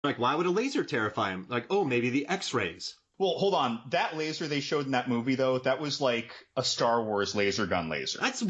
Like, why would a laser terrify him? Like, oh, maybe the X-rays. Well, hold on. That laser they showed in that movie, though, that was like a Star Wars laser gun laser. That's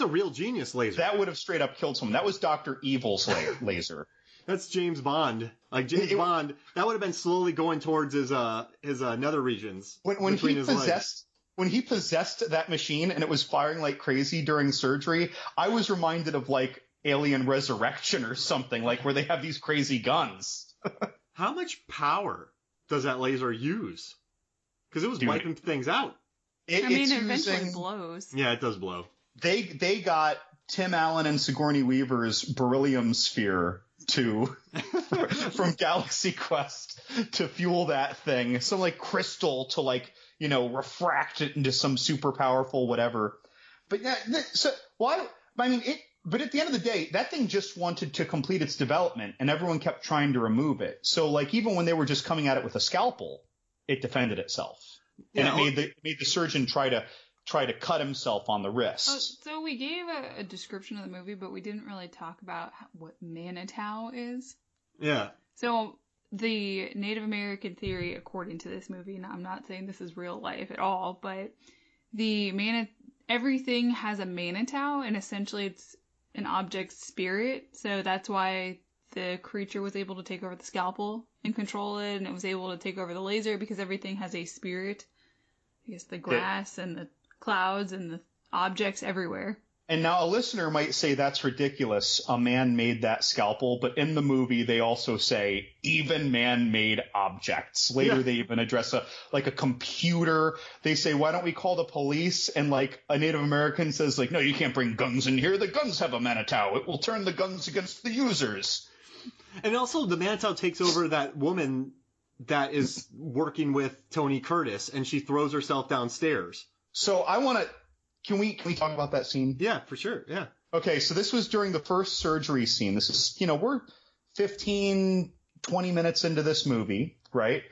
a real genius laser. That would have straight up killed someone. That was Dr. Evil's laser. That's James Bond. Like James Bond, that would have been slowly going towards his nether regions. When he possessed that machine and it was firing like crazy during surgery, I was reminded of like Alien Resurrection or something, like where they have these crazy guns. How much power does that laser use? Because it was wiping things out. It eventually blows. Yeah, it does blow. They got Tim Allen and Sigourney Weaver's beryllium sphere from Galaxy Quest to fuel that thing. Some like crystal to like, refract it into some super powerful whatever. But yeah, so why? I mean, but at the end of the day, that thing just wanted to complete its development, and everyone kept trying to remove it. So, like, even when they were just coming at it with a scalpel, it defended itself, and it made the surgeon try to cut himself on the wrist. Oh, so we gave a description of the movie, but we didn't really talk about what Manitou is. Yeah. So the Native American theory, according to this movie, and I'm not saying this is real life at all, but everything has a Manitou, and essentially it's an object's spirit. So that's why the creature was able to take over the scalpel and control it, and it was able to take over the laser because everything has a spirit. I guess the grass and the clouds and the objects everywhere. And now a listener might say that's ridiculous. A man made that scalpel, but in the movie they also say even man-made objects. Later they even address a computer. They say, why don't we call the police? And like a Native American says like, no, you can't bring guns in here. The guns have a Manitou. It will turn the guns against the users. And also the Manitou takes over that woman that is working with Tony Curtis, and she throws herself downstairs. So I want to... Can we talk about that scene? Yeah, for sure. Yeah. Okay, so this was during the first surgery scene. This is, we're 15, 20 minutes into this movie, right?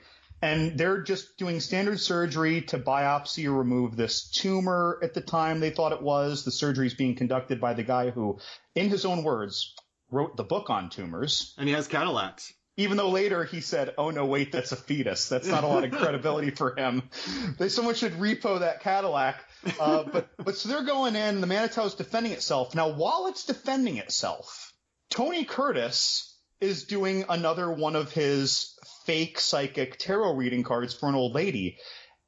And they're just doing standard surgery to biopsy or remove this tumor. At the time they thought it was. The surgery is being conducted by the guy who, in his own words, wrote the book on tumors. And he has Cadillacs. Even though later he said, oh, no, wait, that's a fetus. That's not a lot of credibility for him. Someone should repo that Cadillac. But so they're going in. The Manitou's defending itself. Now, while it's defending itself, Tony Curtis is doing another one of his fake psychic tarot reading cards for an old lady.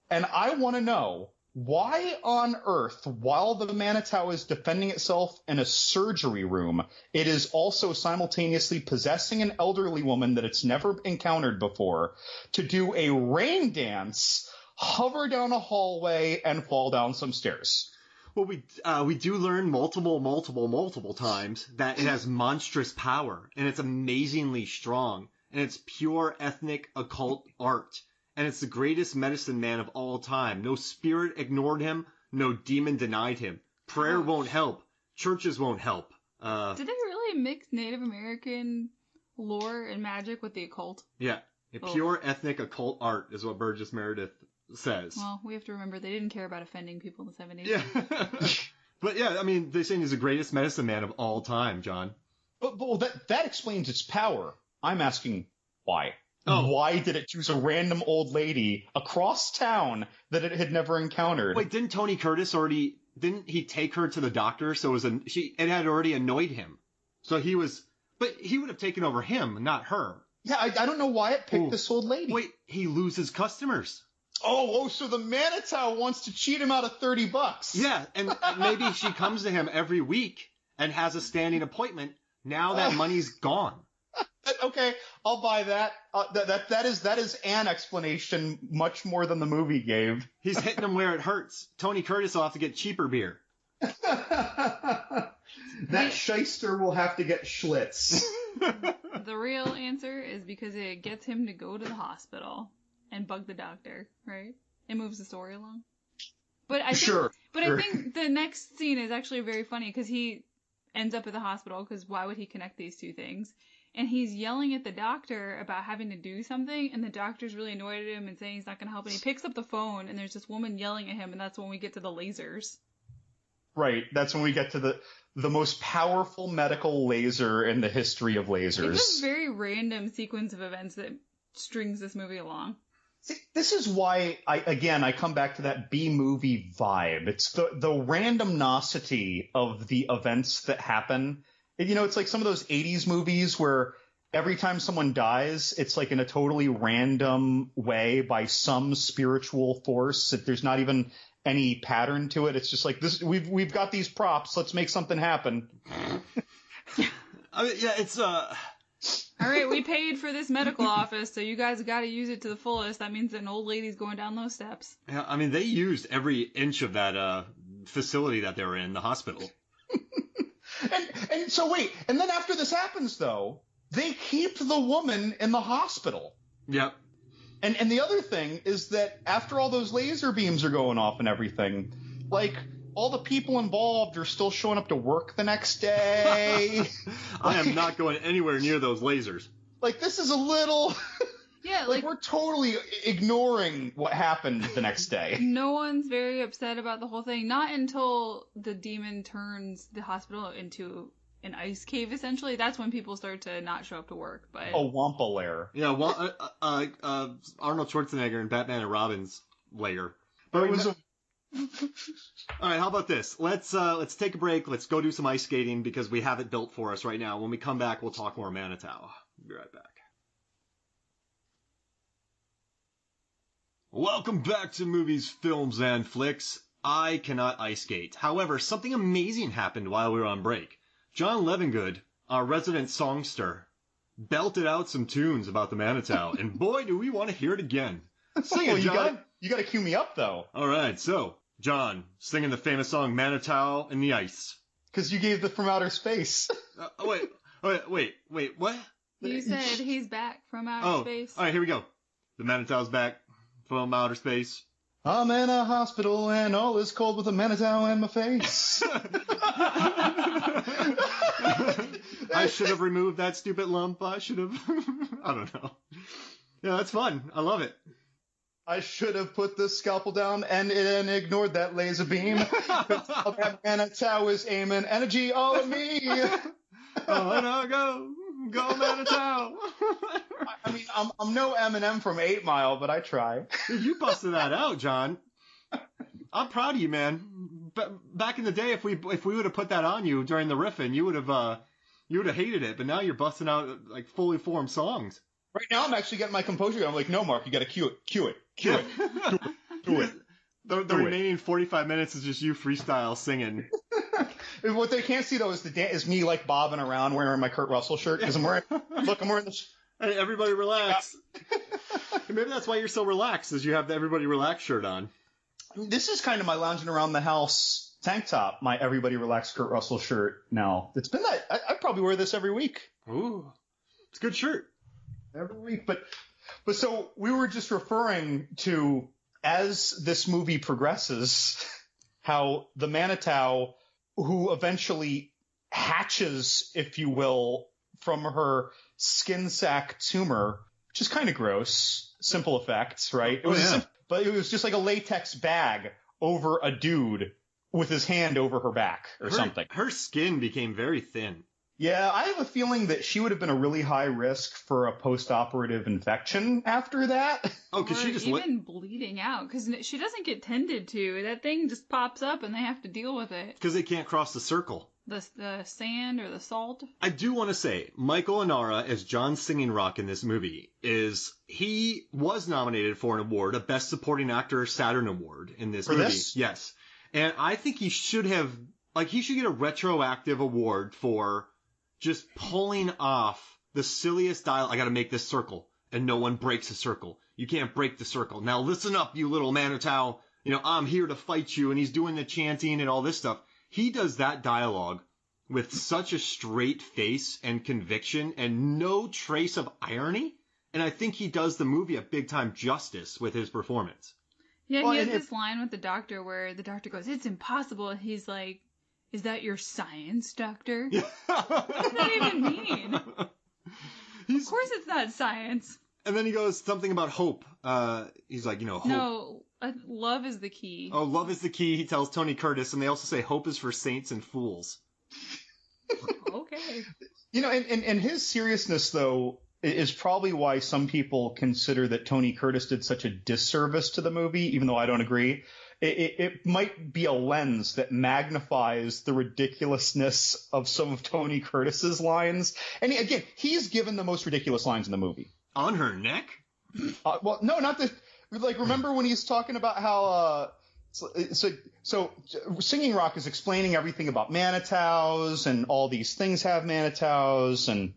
And I want to know, why on earth, while the Manitou is defending itself in a surgery room, it is also simultaneously possessing an elderly woman that it's never encountered before to do a rain dance, hover down a hallway, and fall down some stairs? Well, we do learn multiple times that it has monstrous power, and it's amazingly strong, and it's pure ethnic occult art. And it's the greatest medicine man of all time. No spirit ignored him. No demon denied him. Prayer won't help. Churches won't help. Did they really mix Native American lore and magic with the occult? Yeah. Pure ethnic occult art is what Burgess Meredith says. Well, we have to remember they didn't care about offending people in the 70s. Yeah. But yeah, I mean, they're saying he's the greatest medicine man of all time, John. But that explains its power. I'm asking why. Oh. Why did it choose a random old lady across town that it had never encountered? Wait, didn't Tony Curtis didn't he take her to the doctor? So it had already annoyed him. So he would have taken over him, not her. Yeah, I don't know why it picked this old lady. Wait, he loses customers. Oh, so the Manitou wants to cheat him out of $30. Yeah, and maybe she comes to him every week and has a standing appointment. Now that money's gone. Okay, I'll buy that. That is an explanation much more than the movie gave. He's hitting him where it hurts. Tony Curtis will have to get cheaper beer. That shyster will have to get Schlitz. The real answer is because it gets him to go to the hospital and bug the doctor, right? It moves the story along. But I think the next scene is actually very funny because he ends up at the hospital because why would he connect these two things? And he's yelling at the doctor about having to do something, and the doctor's really annoyed at him and saying he's not going to help. And he picks up the phone, and there's this woman yelling at him, and that's when we get to the lasers. Right. That's when we get to the most powerful medical laser in the history of lasers. It's a very random sequence of events that strings this movie along. See, this is why I come back to that B-movie vibe. It's the randomnosity of the events that happen. It's like some of those 80s movies where every time someone dies, it's like in a totally random way by some spiritual force. If there's not even any pattern to it, it's just like this. We've got these props. Let's make something happen. I mean, yeah, it's All right, we paid for this medical office, so you guys got to use it to the fullest. That means that an old lady's going down those steps. Yeah, I mean, they used every inch of that facility that they were in, the hospital. and so wait, and then after this happens, though, they keep the woman in the hospital. Yep. And the other thing is that after all those laser beams are going off and everything, like, all the people involved are still showing up to work the next day. I am not going anywhere near those lasers. Like, this is a little... Yeah, like we're totally ignoring what happened the next day. No one's very upset about the whole thing. Not until the demon turns the hospital into an ice cave, essentially. That's when people start to not show up to work. But a Wampa lair. Yeah, Arnold Schwarzenegger and Batman and Robin's lair. But it was all right, how about this? Let's take a break. Let's go do some ice skating because we have it built for us right now. When we come back, we'll talk more Manitou. Be right back. Welcome back to Movies, Films, and Flicks. I cannot ice skate. However, something amazing happened while we were on break. John Levengood, our resident songster, belted out some tunes about the Manitou, and boy, do we want to hear it again. Sing it, John. You gotta cue me up, though. All right, so, John, singing the famous song Manitou in the Ice. Because you gave the From Outer Space. Wait, what? You said he's back from outer space. All right, here we go. The Manitou's back from outer space. I'm in a hospital and all is cold with a Manitou in my face. I should have removed that stupid lump. I should have. I don't know. Yeah, that's fun. I love it. I should have put the scalpel down and ignored that laser beam. That Manitou is aiming energy all at me. Oh, no, go Manitou. I mean, I'm no Eminem from 8 Mile, but I try. Dude, you busted that out, John. I'm proud of you, man. Back in the day, if we would have put that on you during the riffing, you would have hated it. But now you're busting out like fully formed songs. Right now, I'm actually getting my composure. I'm like, no, Mark, you got to cue it. Do it. The remaining 45 minutes is just you freestyle singing. What they can't see though is me like bobbing around wearing my Kurt Russell shirt because I'm wearing this. Hey, everybody relax. Maybe that's why you're so relaxed, is you have the Everybody Relax shirt on. This is kind of my lounging around the house tank top, my Everybody Relax Kurt Russell shirt now. It's been that. I probably wear this every week. Ooh, it's a good shirt. Every week. But so we were just referring to, as this movie progresses, how the Manitou, who eventually hatches, if you will, from her skin sac tumor, which is kind of gross. Simple effects, right? But it was just like a latex bag over a dude with his hand over her back or something. Her skin became very thin. Yeah, I have a feeling that she would have been a really high risk for a post-operative infection after that. Oh, because she just even bleeding out, because she doesn't get tended to. That thing just pops up and they have to deal with it. Because they can't cross the circle. The sand or the salt. I do want to say, Michael Inara as John Singing Rock in this movie he was nominated for an award, a Best Supporting Actor Saturn Award in this movie. This? Yes. And I think he should get a retroactive award for just pulling off the silliest dialogue. I gotta make this circle, and no one breaks a circle. You can't break the circle. Now listen up, you little Manitou. I'm here to fight you, and he's doing the chanting and all this stuff. He does that dialogue with such a straight face and conviction and no trace of irony. And I think he does the movie a big time justice with his performance. Yeah, he has this line with the doctor where the doctor goes, "It's impossible." And he's like, "Is that your science, doctor?" What does that even mean? Of course it's not science. And then he goes something about hope. He's like, hope. No, Love is the key. Oh, love is the key, he tells Tony Curtis, and they also say hope is for saints and fools. Okay. You know, and his seriousness, though, is probably why some people consider that Tony Curtis did such a disservice to the movie, even though I don't agree. It might be a lens that magnifies the ridiculousness of some of Tony Curtis's lines. And again, he's given the most ridiculous lines in the movie. On her neck? Well, no, not the... Like, remember when he's talking about how... So Singing Rock is explaining everything about Manitous, and all these things have Manitous, and,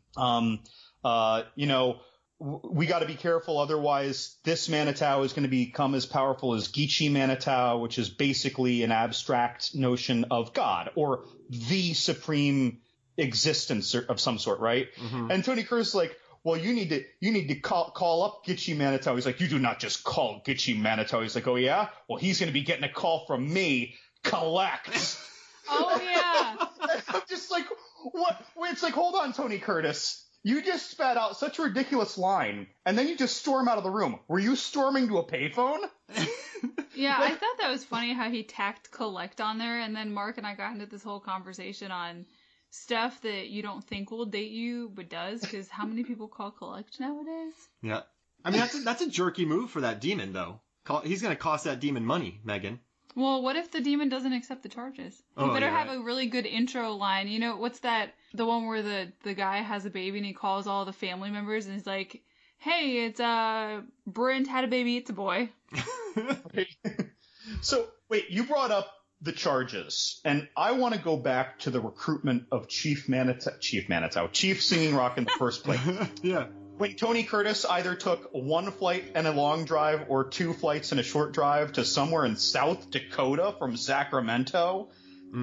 you know... We got to be careful, otherwise this Manitou is going to become as powerful as Geechee Manitou, which is basically an abstract notion of God, or the supreme existence of some sort, right? Mm-hmm. And Tony Curtis is like, well, you need to call up Geechee Manitou. He's like, you do not just call Geechee Manitou. He's like, oh yeah? Well, he's going to be getting a call from me. Collect. Oh yeah. I'm just like, what? Wait, it's like, hold on, Tony Curtis. You just spat out such a ridiculous line, and then you just storm out of the room. Were you storming to a payphone? Yeah, I thought that was funny how he tacked collect on there, and then Mark and I got into this whole conversation on stuff that you don't think will date you, but does, because how many people call collect nowadays? Yeah. I mean, that's a jerky move for that demon, though. He's going to cost that demon money, Megan. Well, what if the demon doesn't accept the charges? You better have a really good intro line. You know, what's that? The one where the guy has a baby and he calls all the family members and he's like, hey, it's Brent had a baby, it's a boy. So, wait, you brought up the charges, and I want to go back to the recruitment of Chief Singing Rock in the first place. Yeah. When Tony Curtis either took one flight and a long drive or two flights and a short drive to somewhere in South Dakota from Sacramento,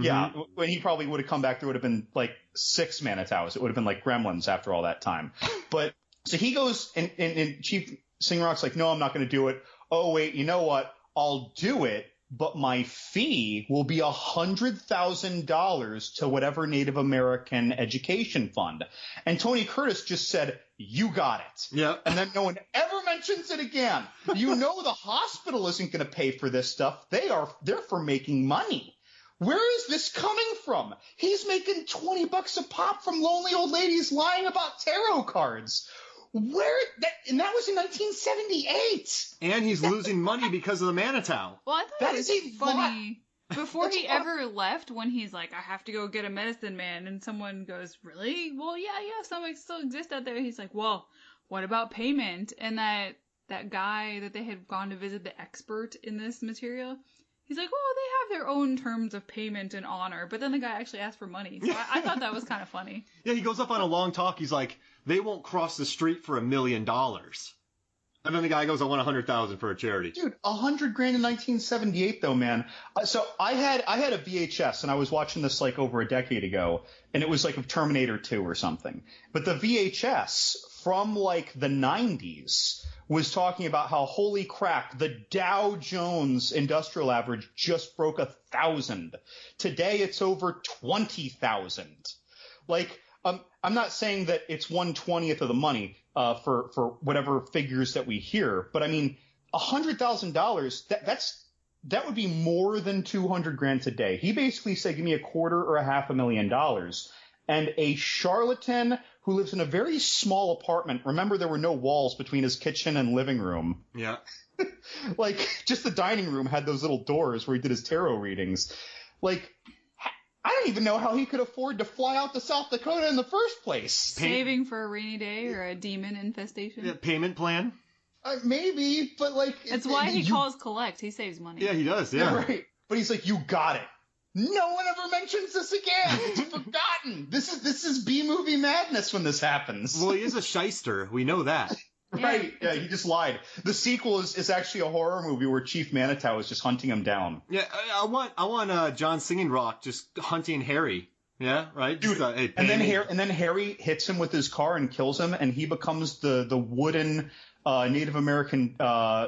yeah, when he probably would have come back, there would have been like 6 Manitous. It would have been like Gremlins after all that time. But so he goes, and Chief Singing Rock's like, no, I'm not going to do it. Oh, wait, you know what? I'll do it, but my fee will be $100,000 to whatever Native American education fund. And Tony Curtis just said, you got it. Yeah. And then no one ever mentions it again. You know the hospital isn't going to pay for this stuff. They're for making money. Where is this coming from? He's making $20 a pop from lonely old ladies lying about tarot cards. And that was in 1978. And he's losing money because of the Manitou. Well, I thought that was funny. Before he ever left, when he's like, I have to go get a medicine man, and someone goes, really? Well, yeah, some still exist out there. He's like, well, what about payment? And that guy that they had gone to visit, the expert in this material, he's like, well, they have their own terms of payment and honor. But then the guy actually asked for money. So I thought that was kind of funny. Yeah, he goes up on a long talk. He's like, they won't cross the street for $1 million. And then the guy goes, I want $100,000 for a charity. Dude, $100,000 in 1978, though, man. So I had a VHS, and I was watching this like over a decade ago, and it was like of Terminator 2 or something. But the VHS from like the 90s was talking about how, holy crap, the Dow Jones Industrial Average just broke 1,000. Today it's over 20,000. Like, I'm not saying that it's 1/20th of the money for whatever figures that we hear, but I mean, $100,000, that would be more than $200,000 today. He basically said, give me $250,000 or $500,000. And a charlatan who lives in a very small apartment. Remember, there were no walls between his kitchen and living room. Yeah. Like, just the dining room had those little doors where he did his tarot readings. Like, I don't even know how he could afford to fly out to South Dakota in the first place. Saving for a rainy day or a demon infestation? Yeah, payment plan? Maybe, but like... That's why he calls collect. He saves money. Yeah, he does, yeah. Right. But he's like, you got it. No one ever mentions this again. It's forgotten. This is B-movie madness when this happens. Well, he is a shyster. We know that. Right. Yeah, he just lied. The sequel is actually a horror movie where Chief Manitou is just hunting him down. Yeah, I want John Singing Rock just hunting Harry. Yeah, right? Dude, just, and then Harry hits him with his car and kills him, and he becomes the wooden Native American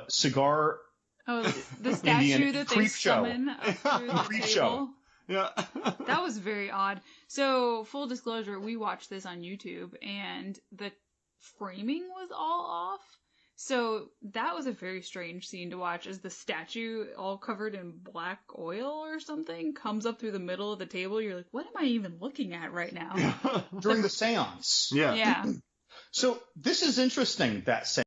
cigar. Oh, the statue Indian that they creep show. summon up through the Creep table. show. Yeah. That was very odd. So, full disclosure, we watched this on YouTube, and the framing was all off. So that was a very strange scene to watch, as the statue, all covered in black oil or something, comes up through the middle of the table. You're like, what am I even looking at right now? During the seance. Yeah. Yeah. So this is interesting, that seance.